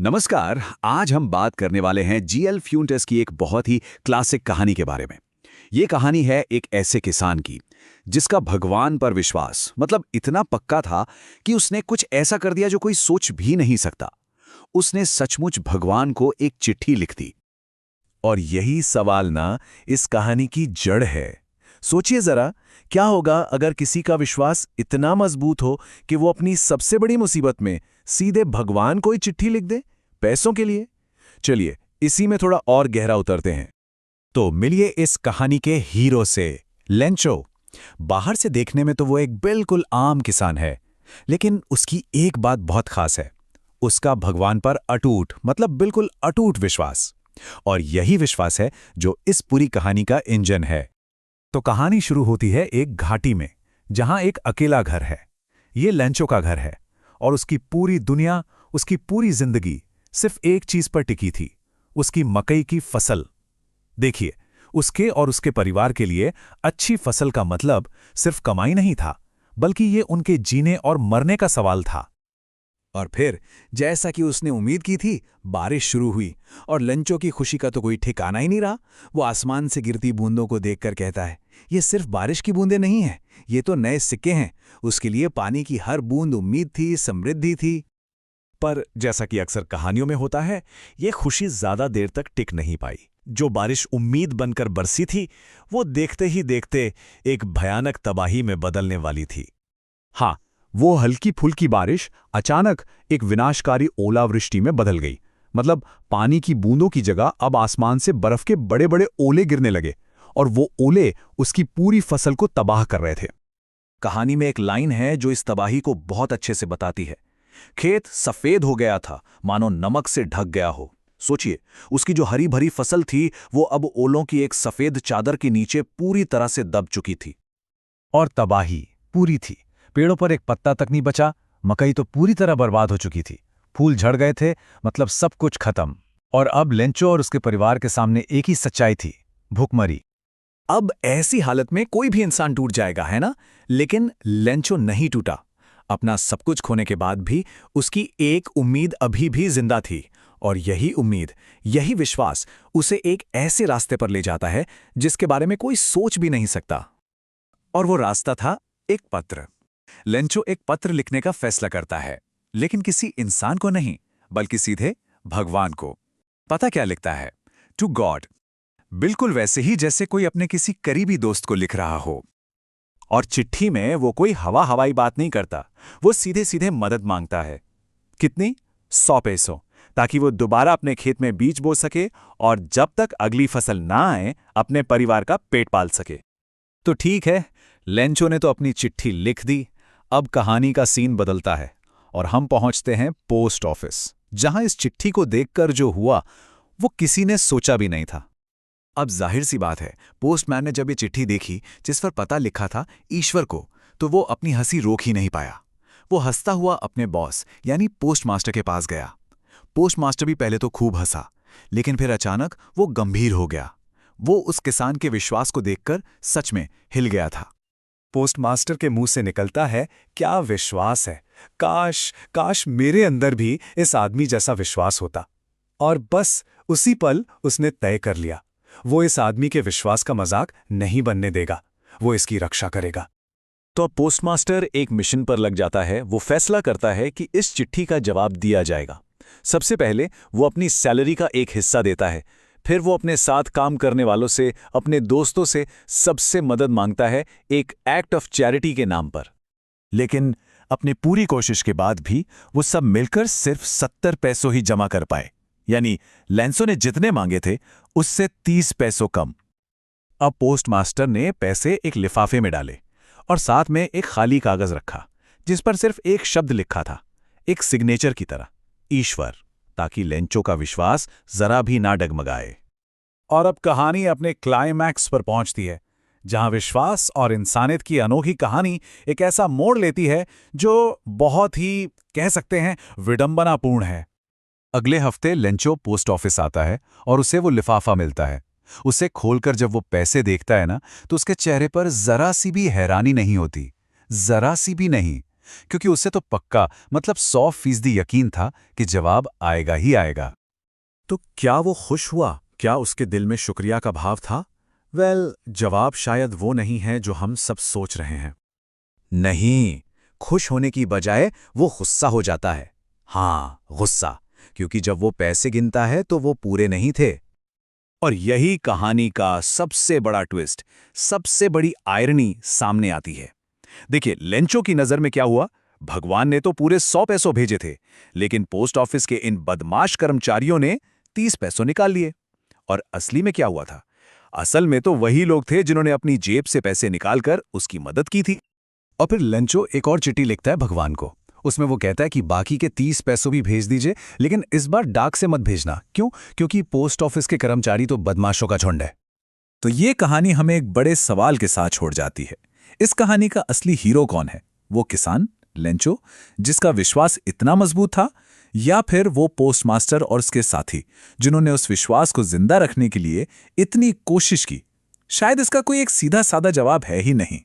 नमस्कार। आज हम बात करने वाले हैं जीएल फ्यूंटस की एक बहुत ही क्लासिक कहानी के बारे में। ये कहानी है एक ऐसे किसान की जिसका भगवान पर विश्वास मतलब इतना पक्का था कि उसने कुछ ऐसा कर दिया जो कोई सोच भी नहीं सकता। उसने सचमुच भगवान को एक चिट्ठी लिख दी। और यही सवाल ना इस कहानी की जड़ है। सोचिए जरा, क्या होगा अगर किसी का विश्वास इतना मजबूत हो कि वो अपनी सबसे बड़ी मुसीबत में सीधे भगवान को ही चिट्ठी लिख दे, पैसों के लिए। चलिए इसी में थोड़ा और गहरा उतरते हैं। तो मिलिए इस कहानी के हीरो से, लेंचो। बाहर से देखने में तो वो एक बिल्कुल आम किसान है, लेकिन उसकी एक बात बहुत खास है। उसका भगवान पर अटूट मतलब बिल्कुल अटूट विश्वास। और यही विश्वास है जो इस पूरी कहानी का इंजन है। तो कहानी शुरू होती है एक घाटी में, जहां एक अकेला घर है। ये लेंचो का घर है और उसकी पूरी दुनिया, उसकी पूरी जिंदगी सिर्फ एक चीज पर टिकी थी, उसकी मकई की फसल। देखिए, उसके और उसके परिवार के लिए अच्छी फसल का मतलब सिर्फ कमाई नहीं था, बल्कि ये उनके जीने और मरने का सवाल था। और फिर जैसा कि उसने उम्मीद की थी, बारिश शुरू हुई और लेंचो की खुशी का तो कोई ठिकाना ही नहीं रहा। वो आसमान से गिरती बूंदों को देखकर कहता है, ये सिर्फ बारिश की बूंदें नहीं हैं, ये तो नए सिक्के हैं। उसके लिए पानी की हर बूंद उम्मीद थी, समृद्धि थी। पर जैसा कि अक्सर कहानियों में होता है, ये खुशी ज्यादा देर तक टिक नहीं पाई। जो बारिश उम्मीद बनकर बरसी थी, वो देखते ही देखते एक भयानक तबाही में बदलने वाली थी। हाँ, वो हल्की फुल्की बारिश अचानक एक विनाशकारी ओलावृष्टि में बदल गई। मतलब पानी की बूंदों की जगह अब आसमान से बर्फ के बड़े बड़े ओले गिरने लगे, और वो ओले उसकी पूरी फसल को तबाह कर रहे थे। कहानी में एक लाइन है जो इस तबाही को बहुत अच्छे से बताती है। खेत सफेद हो गया था, मानो नमक से ढक गया हो। सोचिए, उसकी जो हरी भरी फसल थी वो अब ओलों की एक सफेद चादर के नीचे पूरी तरह से दब चुकी थी। और तबाही पूरी थी। पेड़ों पर एक पत्ता तक नहीं बचा। मकई तो पूरी तरह बर्बाद हो चुकी थी। फूल झड़ गए थे, मतलब सब कुछ खत्म। और अब लेंचो और उसके परिवार के सामने एक ही सच्चाई थी, भूखमरी। अब ऐसी हालत में कोई भी इंसान टूट जाएगा, है ना? लेकिन लेंचो नहीं टूटा। अपना सब कुछ खोने के बाद भी उसकी एक उम्मीद अभी भी जिंदा थी। और यही उम्मीद, यही विश्वास उसे एक ऐसे रास्ते पर ले जाता है जिसके बारे में कोई सोच भी नहीं सकता। और वो रास्ता था एक पत्र। लेंचो एक पत्र लिखने का फैसला करता है, लेकिन किसी इंसान को नहीं, बल्कि सीधे भगवान को। पता क्या लिखता है? To God. बिल्कुल वैसे ही जैसे कोई अपने किसी करीबी दोस्त को लिख रहा हो। और चिट्ठी में वो कोई हवा हवाई बात नहीं करता, वो सीधे सीधे मदद मांगता है। कितनी? 100 पैसों, ताकि वो दोबारा अपने खेत में बीज बो सके और जब तक अगली फसल ना आए अपने परिवार का पेट पाल सके। तो ठीक है, लेंचो ने तो अपनी चिट्ठी लिख दी। अब कहानी का सीन बदलता है और हम पहुंचते हैं पोस्ट ऑफिस, जहां इस चिट्ठी को देखकर जो हुआ वो किसी ने सोचा भी नहीं था। अब जाहिर सी बात है, पोस्टमैन ने जब ये चिट्ठी देखी जिस पर पता लिखा था ईश्वर को, तो वो अपनी हंसी रोक ही नहीं पाया। वो हंसता हुआ अपने बॉस यानी पोस्टमास्टर के पास गया। पोस्टमास्टर भी पहले तो खूब हंसा, लेकिन फिर अचानक वो गंभीर हो गया। वो उस किसान के विश्वास को देखकर सच में हिल गया था। पोस्टमास्टर के मुंह से निकलता है, क्या विश्वास है! काश काश मेरे अंदर भी इस आदमी जैसा विश्वास होता। और बस उसी पल उसने तय कर लिया, वो इस आदमी के विश्वास का मजाक नहीं बनने देगा, वो इसकी रक्षा करेगा। तो अब पोस्टमास्टर एक मिशन पर लग जाता है। वो फैसला करता है कि इस चिट्ठी का जवाब दिया जाएगा। सबसे पहले वो अपनी सैलरी का एक हिस्सा देता है। फिर वो अपने साथ काम करने वालों से, अपने दोस्तों से सबसे मदद मांगता है, एक एक्ट ऑफ चैरिटी के नाम पर। लेकिन अपनी पूरी कोशिश के बाद भी वो सब मिलकर सिर्फ 70 पैसों ही जमा कर पाए, यानी लेंचो ने जितने मांगे थे उससे 30 पैसों कम। अब पोस्टमास्टर ने पैसे एक लिफाफे में डाले और साथ में एक खाली कागज रखा, जिस पर सिर्फ एक शब्द लिखा था, एक सिग्नेचर की तरह, ईश्वर, ताकि लेंचो का विश्वास जरा भी ना डगमगाए। और अब कहानी अपने क्लाइमैक्स पर पहुंचती है, जहां विश्वास और इंसानियत की अनोखी कहानी एक ऐसा मोड़ लेती है जो बहुत ही, कह सकते हैं, विडंबनापूर्ण है। अगले हफ्ते लेंचो पोस्ट ऑफिस आता है और उसे वो लिफाफा मिलता है। उसे खोलकर जब वो पैसे देखता है ना, तो उसके चेहरे पर जरा सी भी हैरानी नहीं होती, जरा सी भी नहीं। क्योंकि उससे तो पक्का मतलब 100% यकीन था कि जवाब आएगा ही आएगा। तो क्या वो खुश हुआ? क्या उसके दिल में शुक्रिया का भाव था? जवाब शायद वो नहीं है जो हम सब सोच रहे हैं। नहीं, खुश होने की बजाय वो गुस्सा हो जाता है। हाँ, गुस्सा, क्योंकि जब वो पैसे गिनता है तो वो पूरे नहीं थे। और यही कहानी का सबसे बड़ा ट्विस्ट, सबसे बड़ी आयरनी सामने आती है। देखिए, लेंचो की नज़र में क्या हुआ? भगवान ने तो पूरे 100 पैसों भेजे थे, लेकिन पोस्ट ऑफिस के इन बदमाश कर्मचारियों ने 30 पैसों निकाल लिए। और असली में क्या हुआ था? असल में तो वही लोग थे जिन्होंने अपनी जेब से पैसे निकालकर उसकी मदद की थी। और फिर लेंचो एक और चिट्ठी लिखता है भगवान को। उसमें वो कहता है कि बाकी के 30 पैसों भी भेज दीजिए, लेकिन इस बार डाक से मत भेजना। क्यों? क्योंकि पोस्ट ऑफिस के कर्मचारी तो बदमाशों का झुंड है। तो ये कहानी हमें एक बड़े सवाल के साथ छोड़ जाती है। इस कहानी का असली हीरो कौन है? वो किसान लेंचो, जिसका विश्वास इतना मजबूत था, या फिर वो पोस्टमास्टर और उसके साथी, जिन्होंने उस विश्वास को जिंदा रखने के लिए इतनी कोशिश की? शायद इसका कोई एक सीधा साधा जवाब है ही नहीं।